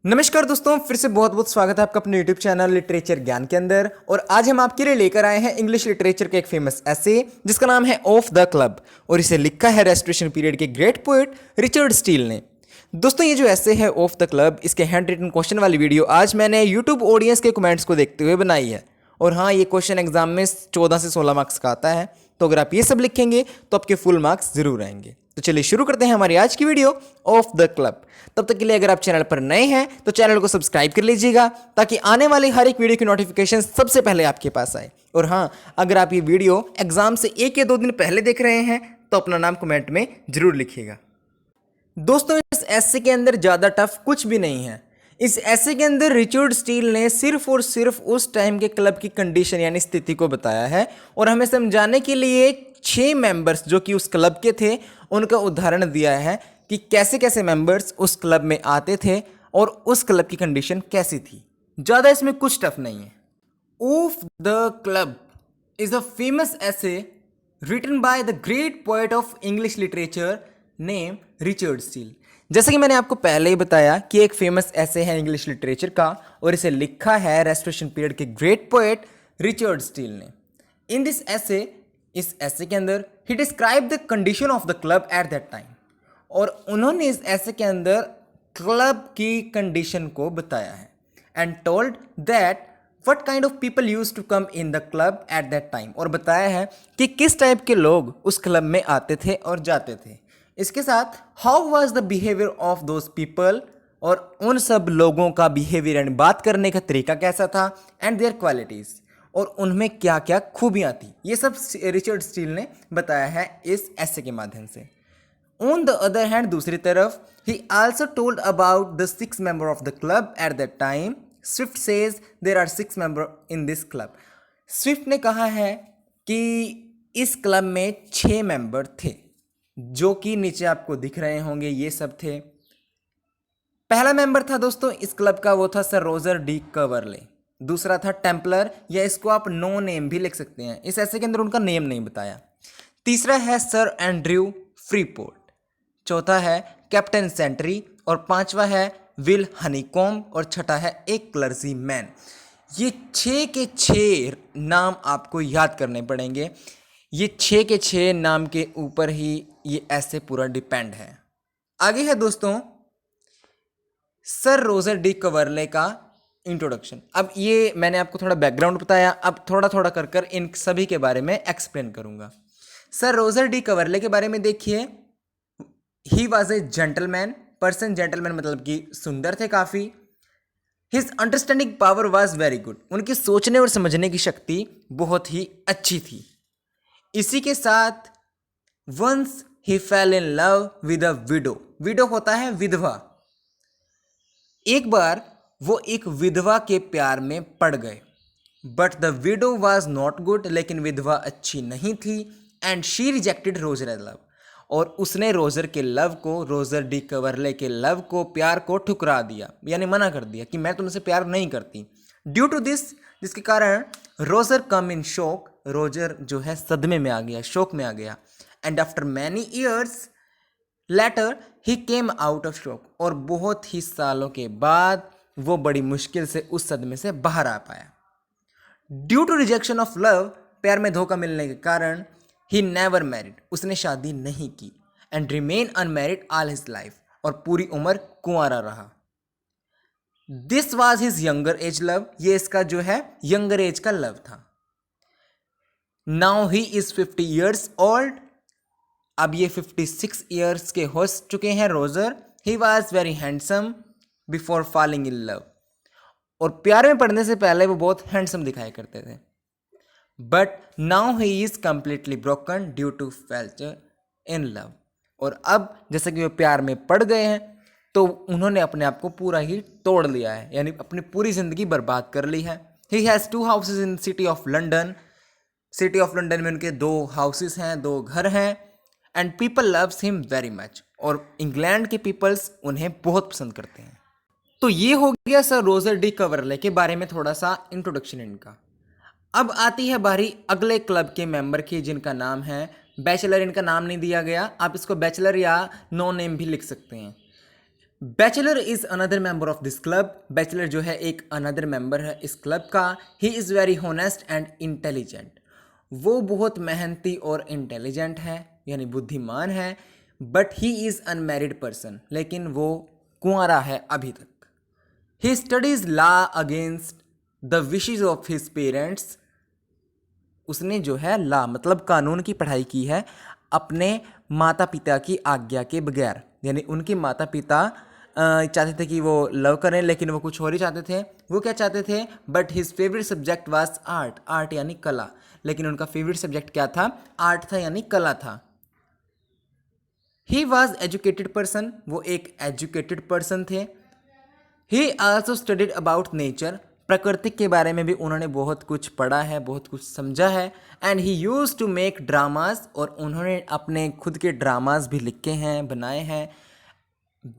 नमस्कार दोस्तों, फिर से बहुत बहुत स्वागत है आपका अपने YouTube चैनल लिटरेचर ज्ञान के अंदर। और आज हम आपके लिए लेकर आए हैं इंग्लिश लिटरेचर के एक फेमस ऐसे जिसका नाम है ऑफ द क्लब और इसे लिखा है रेस्टोरेशन पीरियड के ग्रेट पोएट रिचर्ड स्टील ने। दोस्तों, ये जो ऐसे है ऑफ द क्लब, इसके हैंड रिटन क्वेश्चन वाली वीडियो आज मैंने यूट्यूब ऑडियंस के कमेंट्स को देखते हुए बनाई है। और हाँ, ये क्वेश्चन एग्जाम में 14 से 16 मार्क्स का आता है, तो अगर आप ये सब लिखेंगे तो आपके फुल मार्क्स जरूर आएंगे। तो चलिए शुरू करते हैं हमारी आज की वीडियो ऑफ द क्लब। तब तक के लिए अगर आप चैनल पर नए हैं तो चैनल को सब्सक्राइब कर लीजिएगा ताकि आने वाली हर एक वीडियो की नोटिफिकेशन सबसे पहले आपके पास आए। और हाँ, अगर आप ये वीडियो एग्जाम से 1 या 2 दिन पहले देख रहे हैं तो अपना नाम कमेंट में जरूर लिखिएगा। दोस्तों, इस ऐसे के अंदर ज़्यादा टफ कुछ भी नहीं है। इस ऐसे के अंदर रिचर्ड स्टील ने सिर्फ और सिर्फ उस टाइम के क्लब की कंडीशन यानी स्थिति को बताया है और हमें समझाने के लिए 6 मेंबर्स जो कि उस क्लब के थे उनका उदाहरण दिया है कि कैसे कैसे मेंबर्स उस क्लब में आते थे और उस क्लब की कंडीशन कैसी थी। ज़्यादा इसमें कुछ टफ नहीं है। Of the club is a famous essay written by the great poet of English literature name Richard Steele. जैसे कि मैंने आपको पहले ही बताया कि एक फेमस ऐसे है इंग्लिश लिटरेचर का और इसे लिखा है रेस्टोरेशन पीरियड के ग्रेट पोएट रिचर्ड स्टील ने। इन दिस ऐसे, इस ऐसे के अंदर ही describe the condition of the club at that time, और उन्होंने इस ऐसे के अंदर क्लब की कंडीशन को बताया है and told that what kind of people use to come in the club at that time, और बताया है कि किस टाइप के लोग उस क्लब में आते थे और जाते थे। इसके साथ how was the behaviour of those people, और उन सब लोगों का बिहेवियर यानी बात करने का तरीका कैसा था, एंड देयर क्वालिटीज, और उनमें क्या क्या खूबियाँ थी। ये सब रिचर्ड स्टील ने बताया है इस ऐसे के माध्यम से। ऑन द अदर हैंड, दूसरी तरफ, he also told about the 6 member of the club at that time. Swift says there are 6 member in this club. Swift ने कहा है कि इस क्लब में 6 मेंबर थे जो कि नीचे आपको दिख रहे होंगे, ये सब थे। पहला मेंबर था दोस्तों इस क्लब का, वो था सर रोजर डी कवर्ले। दूसरा था टेम्पलर, या इसको आप नो नेम भी लिख सकते हैं, इस ऐसे के अंदर उनका नेम नहीं बताया। तीसरा है सर एंड्रयू फ्रीपोर्ट। चौथा है कैप्टन सेंट्री, और पांचवा है विल हनीकॉम, और छठा है एक क्लर्जी मैन। ये 6 के 6 नाम आपको याद करने पड़ेंगे। ये 6 के 6 नाम के ऊपर ही ये ऐसे पूरा डिपेंड है। आगे है दोस्तों सर रोजर डी कवर्ले का इंट्रोडक्शन। अब ये मैंने आपको थोड़ा बैकग्राउंड बताया, अब थोड़ा थोड़ा कर कर इन सभी के बारे में एक्सप्लेन करूंगा। सर रोजर डी कवर्ले के बारे में देखिए, he was a gentleman person. Gentleman मतलब कि सुंदर थे काफ़ी। His understanding power was very good. उनकी सोचने और समझने की शक्ति बहुत ही अच्छी थी। इसी के साथ once he fell in love with a widow. Widow होता है विधवा। एक बार वो एक विधवा के प्यार में पड़ गए, but the widow was not good. लेकिन विधवा अच्छी नहीं थी, and she rejected Roger love, और उसने रोजर के लव को, रोजर डी कवर्ले के लव को, प्यार को ठुकरा दिया, यानी मना कर दिया कि मैं तुमसे प्यार नहीं करती। ड्यू टू दिस, जिसके कारण रोजर कम इन शोक, रोजर जो है सदमे में आ गया, शोक में आ गया। And after many years later he came out of शोक, और बहुत ही सालों के बाद वो बड़ी मुश्किल से उस सदमे से बाहर आ पाया। Due to rejection of love, प्यार में धोखा मिलने के कारण, ही नेवर मैरिड, उसने शादी नहीं की। And remain unmarried all his life, और पूरी उम्र कुंवारा रहा। This was his younger age love, ये इसका जो है यंगर एज का लव था। Now he is 50 years old, अब ये 56 ईयर्स के हो चुके हैं Roger. He was very handsome before falling in love, और प्यार में पड़ने से पहले वो बहुत हैंडसम दिखाया करते थे। But now he is completely broken due to failure in love, और अब जैसे कि वो प्यार में पड़ गए हैं तो उन्होंने अपने आप को पूरा ही तोड़ लिया है, यानी अपनी पूरी जिंदगी बर्बाद कर ली है। He has 2 houses in city of London. City of London में उनके 2 हाउसेज हैं, 2 घर हैं। And people loves him very much, और इंग्लैंड के पीपल्स उन्हें बहुत पसंद करते हैं। तो ये हो गया सर रोजर डी कवर्ले के बारे में थोड़ा सा इंट्रोडक्शन इनका। अब आती है बारी अगले क्लब के मेंबर की, जिनका नाम है बैचलर। इनका नाम नहीं दिया गया, आप इसको बैचलर या नो नेम भी लिख सकते हैं। Bachelor is another member of this club. Bachelor जो है एक अनदर मेंबर है इस क्लब का। ही is very honest and intelligent. वो बहुत मेहनती और इंटेलिजेंट है यानी बुद्धिमान है। But he is unmarried person, लेकिन वो कुंवारा है अभी तक। He studies law against the wishes of his parents. उसने जो है लॉ मतलब कानून की पढ़ाई की है अपने माता पिता की आज्ञा के बगैर। यानी उनके माता पिता चाहते थे कि वो लव करें, लेकिन वो कुछ और ही चाहते थे। वो क्या चाहते थे? But his favourite subject was art. Art यानी कला। लेकिन उनका फेवरेट सब्जेक्ट क्या था? आर्ट था यानी कला था। He was educated person. वो एक एजुकेटेड पर्सन थे। ही आल्सो स्टडीड अबाउट नेचर। प्रकृति के बारे में भी उन्होंने बहुत कुछ पढ़ा है, बहुत कुछ समझा है। And he use to make dramas. और उन्होंने अपने खुद के ड्रामाज भी लिखे हैं, बनाए हैं।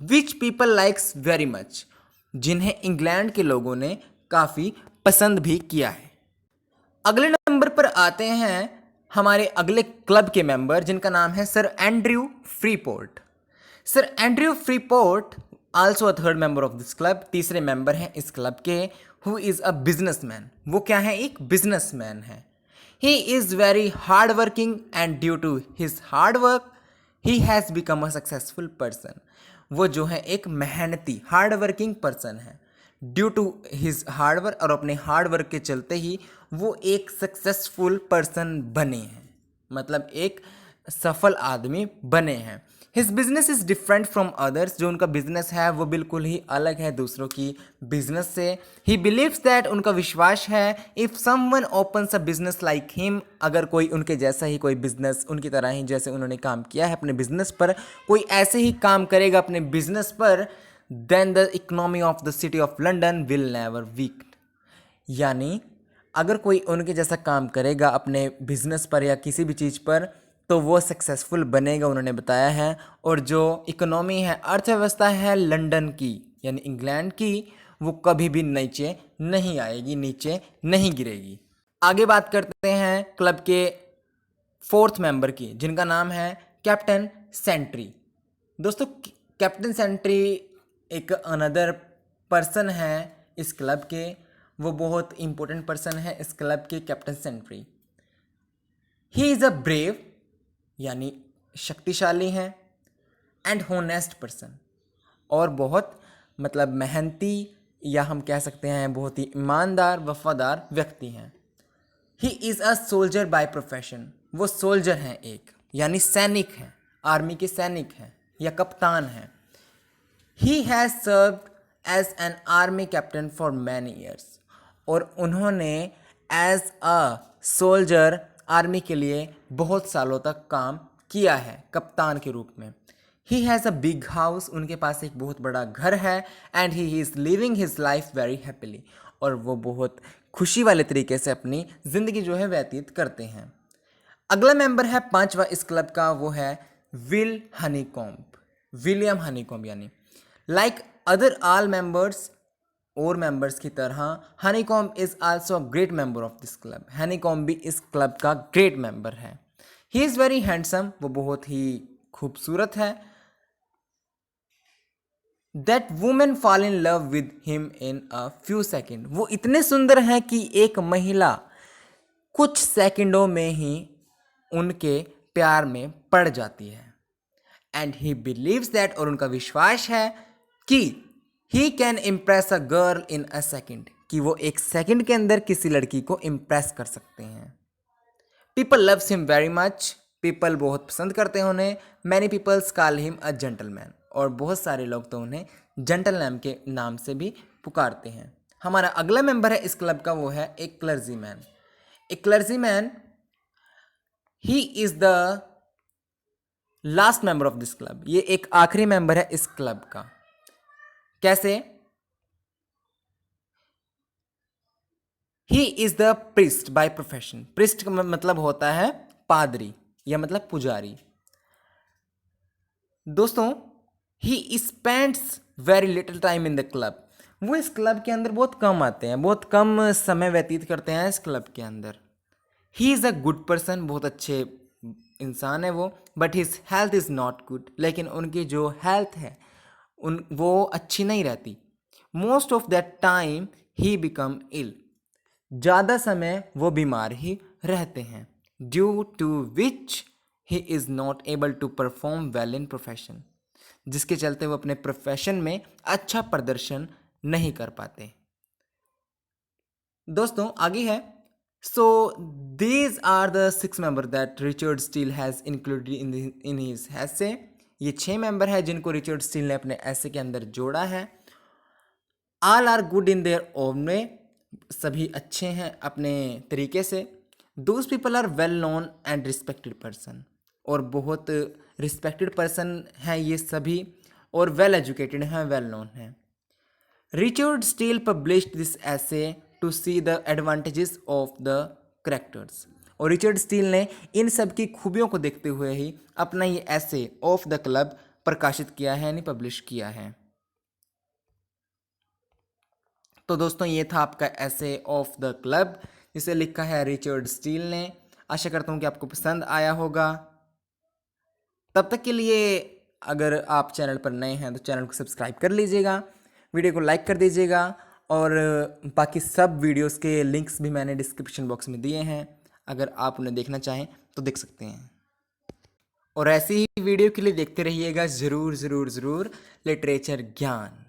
Which people likes very much. जिन्हें इंग्लैंड के लोगों ने काफ़ी पसंद भी किया है। अगले नंबर पर आते हैं हमारे अगले क्लब के मेंबर, जिनका नाम है sir Andrew Freeport. Sir Andrew Freeport also a third member of this club. तीसरे मेंबर हैं इस क्लब के। Who is a businessman. वो क्या है? एक बिजनेसमैन है। He is very hard working and due to his hard work he has become a successful person. वो जो है एक मेहनती हार्ड वर्किंग पर्सन है। Due to his hard work और अपने हार्ड वर्क के चलते ही वो एक सक्सेसफुल पर्सन बने हैं, मतलब एक सफल आदमी बने हैं। His business is different from others. जो उनका बिजनेस है वो बिल्कुल ही अलग है दूसरों की बिजनेस से। ही बिलीव्स दैट, उनका विश्वास है, if someone opens a business like him, अगर कोई उनके जैसा ही कोई बिजनेस उनकी तरह ही जैसे उन्होंने काम किया है अपने बिजनेस पर, कोई ऐसे ही काम करेगा अपने बिजनेस पर, then the economy of the city of London will never weak. यानी अगर कोई उनके जैसा काम करेगा अपने बिजनेस पर या किसी भी चीज़ पर, तो वो सक्सेसफुल बनेगा, उन्होंने बताया है। और जो इकोनॉमी है, अर्थव्यवस्था है लंदन की यानी इंग्लैंड की, वो कभी भी नीचे नहीं आएगी, नीचे नहीं गिरेगी। आगे बात करते हैं क्लब के फोर्थ मेंबर की, जिनका नाम है कैप्टन सेंट्री। दोस्तों, कैप्टन सेंट्री एक अनदर पर्सन है इस क्लब के। वो बहुत इंपॉर्टेंट पर्सन है इस क्लब के, captain Sentry. He is a brave यानी शक्तिशाली हैं, एंड होनेस्ट पर्सन, और बहुत मतलब मेहनती या हम कह सकते हैं बहुत ही ईमानदार वफादार व्यक्ति हैं। ही is a soldier by profession. वो सोल्जर हैं एक यानी सैनिक हैं, आर्मी के सैनिक हैं या कप्तान हैं। He has served as an army captain for many years. और उन्होंने एज अ सोल्जर आर्मी के लिए बहुत सालों तक काम किया है कप्तान के रूप में। He has a big house. उनके पास एक बहुत बड़ा घर है। And he is living his life very happily. और वो बहुत खुशी वाले तरीके से अपनी ज़िंदगी जो है व्यतीत करते हैं। अगला मेंबर है पांचवा इस क्लब का, वो है विल हनीकॉम्ब। विलियम हनीकॉम्ब यानी लाइक अदर ऑल मेंबर्स, और मेंबर्स की तरह honeycomb is also a great member of this club. Honeycomb भी इस क्लब का ग्रेट मेंबर है। He is very handsome. वो बहुत ही खूबसूरत है। That women fall in love with him in a few second. वो इतने सुंदर हैं कि एक महिला कुछ सेकंडों में ही उनके प्यार में पड़ जाती है। एंड ही बिलीव्स दैट, और उनका विश्वास है कि he can impress a girl in a second, कि वो एक सेकंड के अंदर किसी लड़की को इम्प्रेस कर सकते हैं। People loves him very much. People बहुत पसंद करते हैं उन्हें। Many peoples call him a gentleman. और बहुत सारे लोग तो उन्हें जेंटलमैन के नाम से भी पुकारते हैं। हमारा अगला मेंबर है इस क्लब का, वो है एक clergyman. A clergyman, he is the last member of this club. ये एक आखिरी मेंबर है इस क्लब का। कैसे? He is the priest by profession. Priest का मतलब होता है पादरी या मतलब पुजारी। दोस्तों, he spends very little time in the club. वो इस क्लब के अंदर बहुत कम आते हैं, बहुत कम समय व्यतीत करते हैं इस क्लब के अंदर। He is a good person. बहुत अच्छे इंसान है वो। But his health is not good. लेकिन उनकी जो हेल्थ है वो अच्छी नहीं रहती। Most of that time he become ill, ज़्यादा समय वो बीमार ही रहते हैं। Due to which he is not able to perform well in profession, जिसके चलते वो अपने प्रोफेशन में अच्छा प्रदर्शन नहीं कर पाते। दोस्तों आगे है, so these are the 6 member that Richard Steele has included in his essay. ये 6 मेंबर है जिनको रिचर्ड स्टील ने अपने ऐसे के अंदर जोड़ा है। All are good in their own way, सभी अच्छे हैं अपने तरीके से। Those people are well known and respected person, और बहुत रिस्पेक्टेड पर्सन हैं ये सभी, और वेल एजुकेटेड हैं, वेल नोन हैं। Richard Steele published this essay to see the advantages of the characters, और रिचर्ड स्टील ने इन सब की खूबियों को देखते हुए ही अपना ये ऐसे ऑफ द क्लब प्रकाशित किया है, यानी पब्लिश किया है। तो दोस्तों ये था आपका ऐसे ऑफ द क्लब, जिसे लिखा है रिचर्ड स्टील ने। आशा करता हूँ कि आपको पसंद आया होगा। तब तक के लिए अगर आप चैनल पर नए हैं तो चैनल को सब्सक्राइब कर लीजिएगा, वीडियो को लाइक कर दीजिएगा, और बाकी सब वीडियोस के लिंक्स भी मैंने डिस्क्रिप्शन बॉक्स में दिए हैं, अगर आप उन्हें देखना चाहें तो देख सकते हैं। और ऐसी ही वीडियो के लिए देखते रहिएगा ज़रूर ज़रूर ज़रूर लिटरेचर ज्ञान।